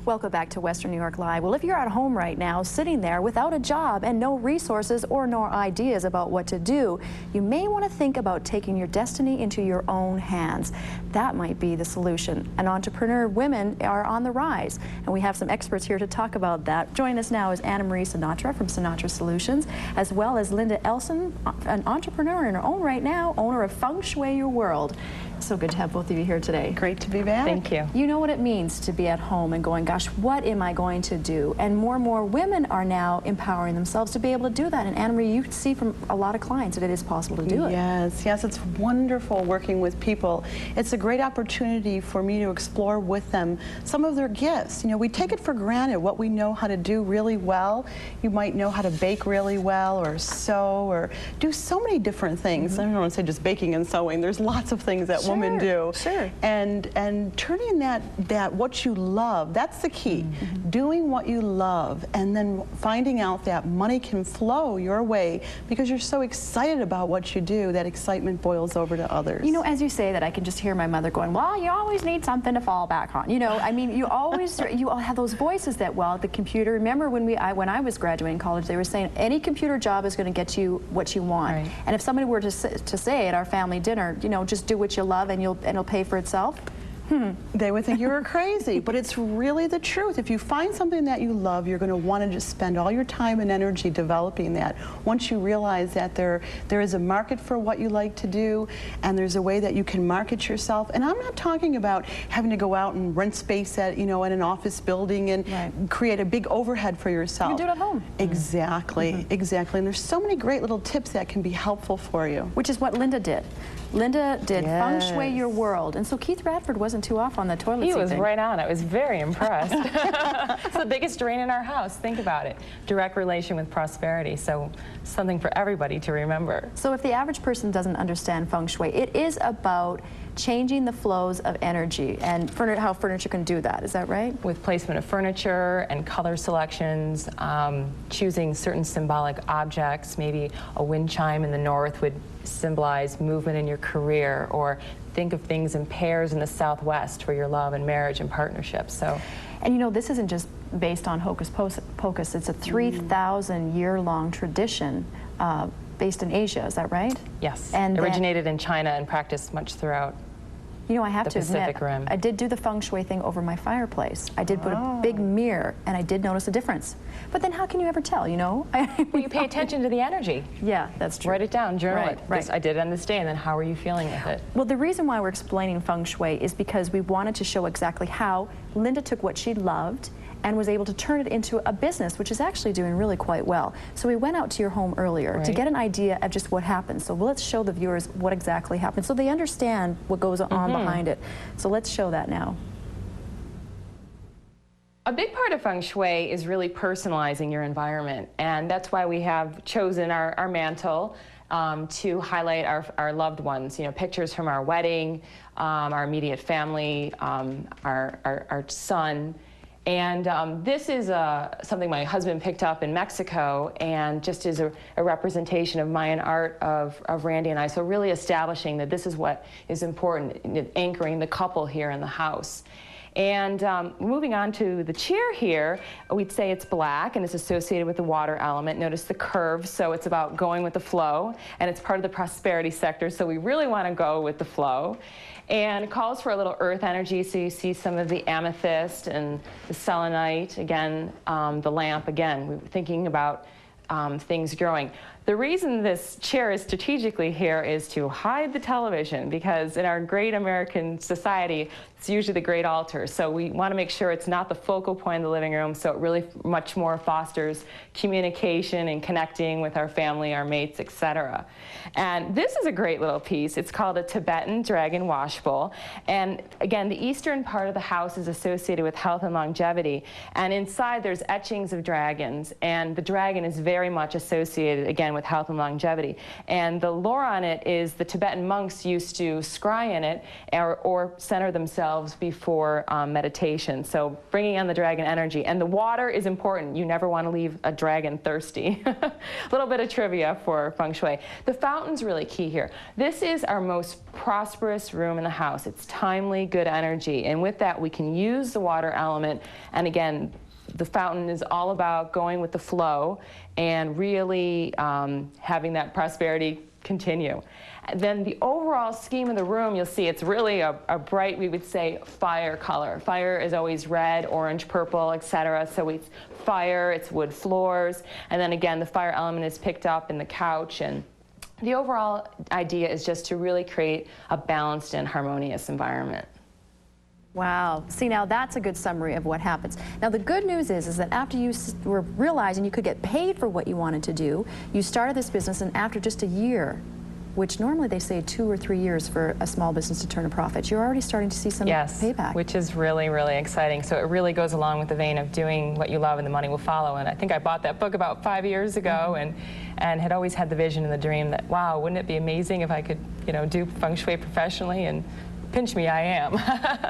Welcome back to Western New York Live. Well, if you're at home right now, sitting there without a job and no resources or no ideas about what to do, you may want to think about taking your destiny into your own hands. That might be the solution. And entrepreneur women are on the rise, and we have some experts here to talk about that. Joining us now is Anna Marie Sinatra from Sinatra Solutions, as well as Linda Ellson, an entrepreneur in her own right now, owner of Feng Shui Your World. So good to have both of you here today. Great to be back. Thank you. You know what it means to be at home and going, gosh, what am I going to do? And more women are now empowering themselves to be able to do that. And Anna Marie, you see from a lot of clients that it is possible to do it. Yes, it's wonderful working with people. It's a great opportunity for me to explore with them some of their gifts. You know, we take it for granted what we know how to do really well. You might know how to bake really well, or sew, or do so many different things. I don't want to say just baking and sewing. There's lots of things that women do. Sure. And turning that what you love, that's the key. Doing what you love, and then finding out that money can flow your way because you're so excited about what you do. That excitement boils over to others. You know, as you say that, I can just hear my mother going, well, you always need something to fall back on. You know, I mean, you always, you all have those voices that, well, the computer, remember when I was graduating college, they were saying any computer job is going to get you what you want. Right. And if somebody were to say at our family dinner, you know, just do what you love and it'll pay for itself. They would think you were crazy, but it's really the truth. If you find something that you love, you're going to want to just spend all your time and energy developing that. Once you realize that there is a market for what you like to do, and there's a way that you can market yourself. And I'm not talking about having to go out and rent space at, you know, in an office building and create a big overhead for yourself. You can do it at home. Exactly, exactly. And there's so many great little tips that can be helpful for you. Which is what Linda did. Linda did Feng Shui Your World, and so Keith Radford wasn't too off on the toilet seat. He was thing. right on. I was very impressed. It's the biggest drain in our house. Think about it. Direct relation with prosperity. So something for everybody to remember. So if the average person doesn't understand Feng Shui, it is about changing the flows of energy and how furniture can do that. Is that right? With placement of furniture and color selections, choosing certain symbolic objects. Maybe a wind chime in the north would symbolize movement in your career, or think of things in pairs in the southwest for your love and marriage and partnerships. So, and you know, this isn't just based on hocus pocus. It's a 3,000-year-long tradition based in Asia. Is that right? Yes. And originated in China and practiced much throughout. You know, I have to admit, I did do the Feng Shui thing over my fireplace. I did put a big mirror, and I did notice a difference. But then how can you ever tell, you know? Well, you pay attention to the energy. Yeah, that's true. Write it down, journal it. Right. I did it on this day, and then how are you feeling with it? Well, the reason why we're explaining Feng Shui is because we wanted to show exactly how Linda took what she loved and was able to turn it into a business, which is actually doing really quite well. So we went out to your home earlier to get an idea of just what happened. So let's show the viewers what exactly happened so they understand what goes on behind it. So let's show that now. A big part of Feng Shui is really personalizing your environment, and that's why we have chosen our mantle to highlight our loved ones. You know, pictures from our wedding, our immediate family, our son. And this is something my husband picked up in Mexico, and just is a representation of Mayan art of Randy and I. So really establishing that this is what is important, anchoring the couple here in the house. And moving on to the chair here, we'd say it's black and it's associated with the water element. Notice the curve, so it's about going with the flow, and it's part of the prosperity sector, so we really want to go with the flow. And it calls for a little earth energy, so you see some of the amethyst and the selenite, again, the lamp, again, we're thinking about things growing. The reason this chair is strategically here is to hide the television, because in our great American society, it's usually the great altar. So we want to make sure it's not the focal point of the living room, so it really much more fosters communication and connecting with our family, our mates, etc. And this is a great little piece. It's called a Tibetan dragon wash bowl. And again, the eastern part of the house is associated with health and longevity. And inside there's etchings of dragons. And the dragon is very much associated, again, again, with health and longevity. And the lore on it is the Tibetan monks used to scry in it or center themselves before meditation. So bringing on the dragon energy. And the water is important. You never want to leave a dragon thirsty. A little bit of trivia for Feng Shui. The fountain's really key here. This is our most prosperous room in the house. It's timely, good energy. And with that, we can use the water element. And again, the fountain is all about going with the flow and really having that prosperity continue. And then the overall scheme of the room, you'll see it's really a bright, we would say, fire color. Fire is always red, orange, purple, etc. So it's fire, it's wood floors, and then again, the fire element is picked up in the couch. And the overall idea is just to really create a balanced and harmonious environment. Wow. See, now that's a good summary of what happens. Now, the good news is that after you were realizing you could get paid for what you wanted to do, you started this business, and after just a year, which normally they say 2 or 3 years for a small business to turn a profit, you're already starting to see some payback. Which is really, really exciting. So it really goes along with the vein of doing what you love and the money will follow. And I think I bought that book about 5 years ago and had always had the vision and the dream that, wow, wouldn't it be amazing if I could, you know, do Feng Shui professionally? And pinch me, I am.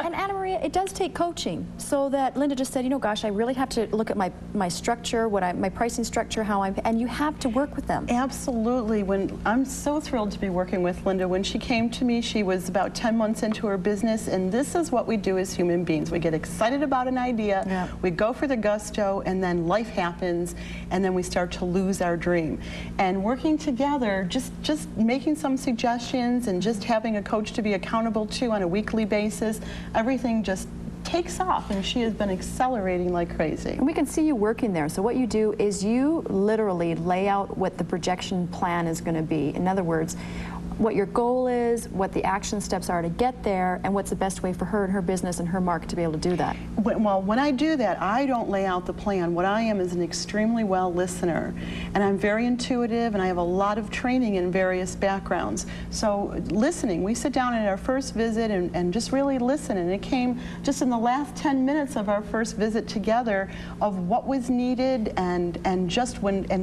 And Anna Maria, it does take coaching. So that Linda just said, you know, gosh, I really have to look at my structure, my pricing structure, and you have to work with them. Absolutely. I'm so thrilled to be working with Linda. When she came to me, she was about 10 months into her business, and this is what we do as human beings. We get excited about an idea, we go for the gusto, and then life happens, and then we start to lose our dream. And working together, just making some suggestions and just having a coach to be accountable to on a weekly basis, everything just takes off, and she has been accelerating like crazy. And we can see you working there. So what you do is you literally lay out what the projection plan is going to be. In other words, what your goal is, what the action steps are to get there, and what's the best way for her and her business and her market to be able to do that. Well, when I do that, I don't lay out the plan. What I am is an extremely well listener, and I'm very intuitive, and I have a lot of training in various backgrounds. So listening, we sit down at our first visit and just really listen, and it came just in the last 10 minutes of our first visit together of what was needed, and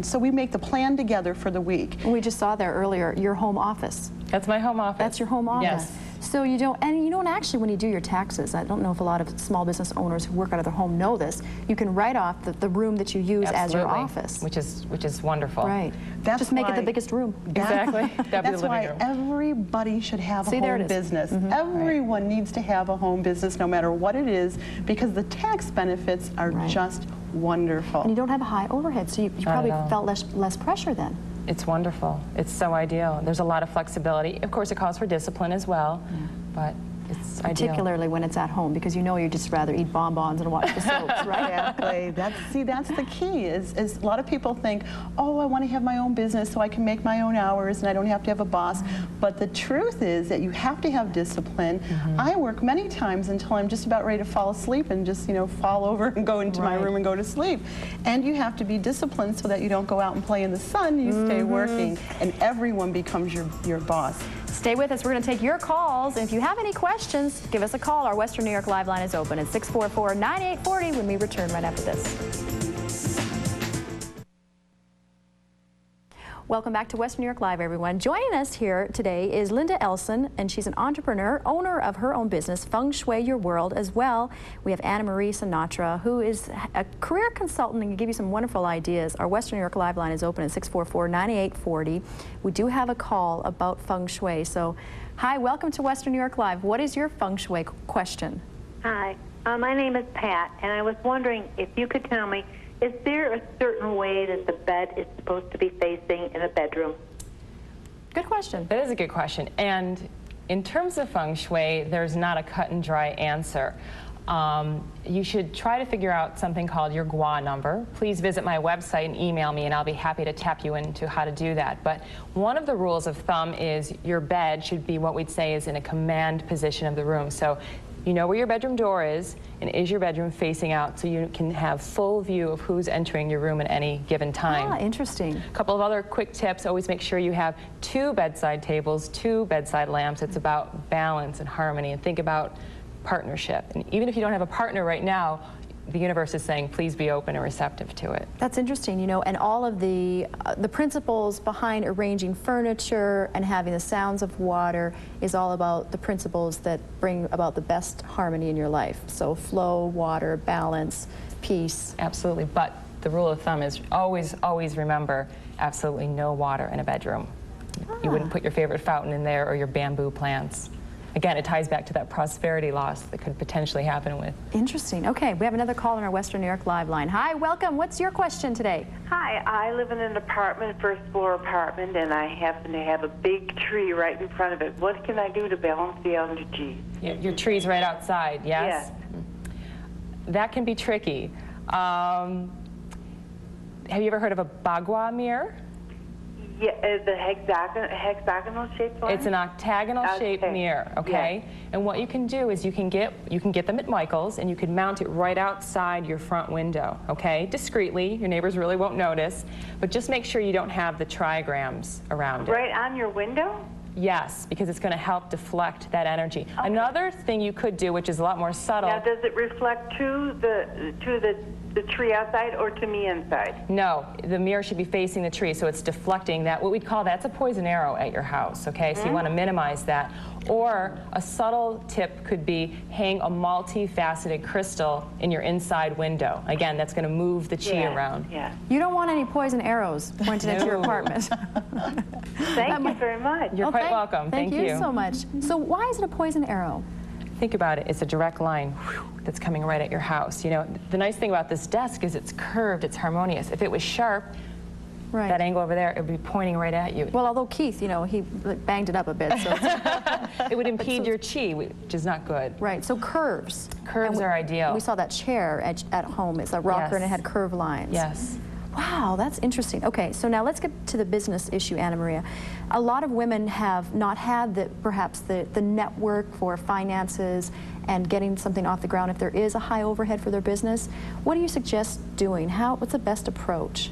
so we make the plan together for the week. We just saw there earlier your home office. That's my home office. That's your home office. Yes. So you don't actually, when you do your taxes, I don't know if a lot of small business owners who work out of their home know this, you can write off the room that you use as your office. Which is wonderful. Right. Just make it the biggest room. Exactly. That's why everybody should have a home business. Everyone needs to have a home business, no matter what it is, because the tax benefits are just wonderful. And you don't have a high overhead, so you probably felt less pressure then. It's wonderful. It's so ideal. There's a lot of flexibility. Of course, it calls for discipline as well, but it's particularly ideal. when it's at home, because you know you'd just rather eat bonbons and watch the soaps, right? Exactly. That's the key. Is a lot of people think, oh, I want to have my own business so I can make my own hours and I don't have to have a boss. But the truth is that you have to have discipline. I work many times until I'm just about ready to fall asleep and just, fall over and go into my room and go to sleep. And you have to be disciplined so that you don't go out and play in the sun. You stay working, and everyone becomes your boss. Stay with us. We're going to take your calls. And if you have any questions, give us a call. Our Western New York Live line is open at 644-9840 when we return right after this. Welcome back to Western New York Live, everyone. Joining us here today is Linda Ellson, and she's an entrepreneur, owner of her own business, Feng Shui Your World, as well. We have Anna Marie Sinatra, who is a career consultant and can give you some wonderful ideas. Our Western New York Live line is open at 644-9840. We do have a call about Feng Shui. So, hi, welcome to Western New York Live. What is your Feng Shui question? Hi, my name is Pat, and I was wondering if you could tell me, is there a certain way that the bed is supposed to be facing in a bedroom? Good question. That is a good question. And in terms of Feng Shui, there's not a cut and dry answer. You should try to figure out something called your Gua number. Please visit my website and email me, and I'll be happy to tap you into how to do that. But one of the rules of thumb is your bed should be what we'd say is in a command position of the room. So you know where your bedroom door is, and is your bedroom facing out so you can have full view of who's entering your room at any given time. Ah, interesting. A couple of other quick tips: always make sure you have 2 bedside tables, 2 bedside lamps. It's about balance and harmony, and think about partnership. And even if you don't have a partner right now, the universe is saying, please be open and receptive to it. That's interesting, you know, and all of the principles behind arranging furniture and having the sounds of water is all about the principles that bring about the best harmony in your life. So flow, water, balance, peace. Absolutely, but the rule of thumb is always, always remember, absolutely no water in a bedroom. You wouldn't put your favorite fountain in there or your bamboo plants. Again, it ties back to that prosperity loss that could potentially happen with. Interesting. Okay, we have another call on our Western New York Live line. Hi, welcome. What's your question today? Hi, I live in an apartment, first floor apartment, and I happen to have a big tree right in front of it. What can I do to balance the energy? Your tree's right outside, yes? Yes. That can be tricky. Have you ever heard of a bagua mirror? Yeah, the hexagonal shaped one? It's an octagonal shaped mirror, okay? Yes. And what you can do is you can get them at Michael's, and you can mount it right outside your front window, okay? Discreetly, your neighbors really won't notice, but just make sure you don't have the trigrams around it. Right on your window? Yes, because it's going to help deflect that energy. Okay. Another thing you could do, which is a lot more subtle. Now, does it reflect to the tree outside or to me inside? No, the mirror should be facing the tree, so it's deflecting that. What we'd call that's a poison arrow at your house, okay? So you want to minimize that. Or a subtle tip could be hang a multifaceted crystal in your inside window. Again, that's going to move the chi around. Yeah. You don't want any poison arrows pointed at your apartment. Thank you very much. You're quite welcome. Thank you so much. So why is it a poison arrow? Think about it. It's a direct line that's coming right at your house. You know, the nice thing about this desk is it's curved, it's harmonious. If it was sharp, that angle over there, it would be pointing right at you. Well, although Keith, you know, he banged it up a bit, so it would impede your chi, which is not good. Right. So curves. Curves are ideal. We saw that chair at home. It's a rocker and it had curved lines. Yes. Wow, that's interesting. Okay, so now let's get to the business issue, Anna Maria. A lot of women have not had perhaps the network for finances and getting something off the ground if there is a high overhead for their business. What do you suggest doing? What's the best approach?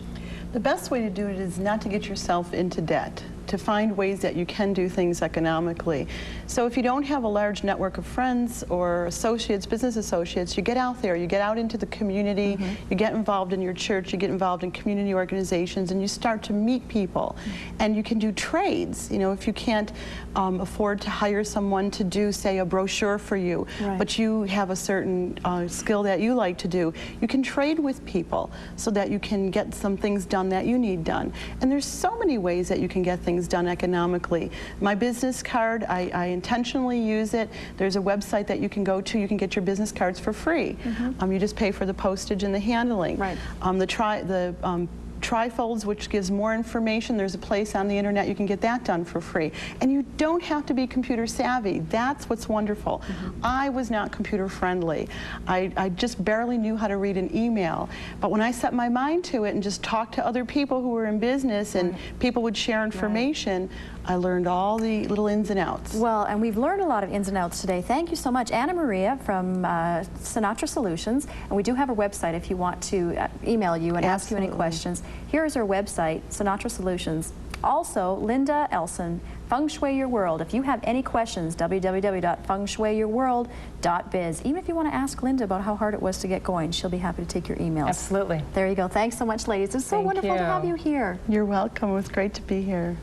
The best way to do it is not to get yourself into debt, to find ways that you can do things economically. So if you don't have a large network of friends or associates, business associates, you get out there, you get out into the community, you get involved in your church, you get involved in community organizations, and you start to meet people. And you can do trades. You know, if you can't afford to hire someone to do, say, a brochure for you, but you have a certain skill that you like to do, you can trade with people so that you can get some things done that you need done. And there's so many ways that you can get things done economically. My business card, I intentionally use it. There's a website that you can go to. You can get your business cards for free. You just pay for the postage and the handling. The trifolds, which gives more information. There's a place on the internet you can get that done for free. And you don't have to be computer savvy. That's what's wonderful. I was not computer friendly. I just barely knew how to read an email. But when I set my mind to it and just talked to other people who were in business and people would share information, I learned all the little ins and outs. Well, and we've learned a lot of ins and outs today. Thank you so much, Anna Maria from Sinatra Solutions. And we do have a website if you want to email you and ask you any questions. Here's our website, Sinatra Solutions. Also, Linda Ellson, Feng Shui Your World. If you have any questions, www.fengshuiyourworld.biz. Even if you want to ask Linda about how hard it was to get going, she'll be happy to take your emails. Absolutely. There you go. Thanks so much, ladies. It's so wonderful to have you here. You're welcome. It was great to be here.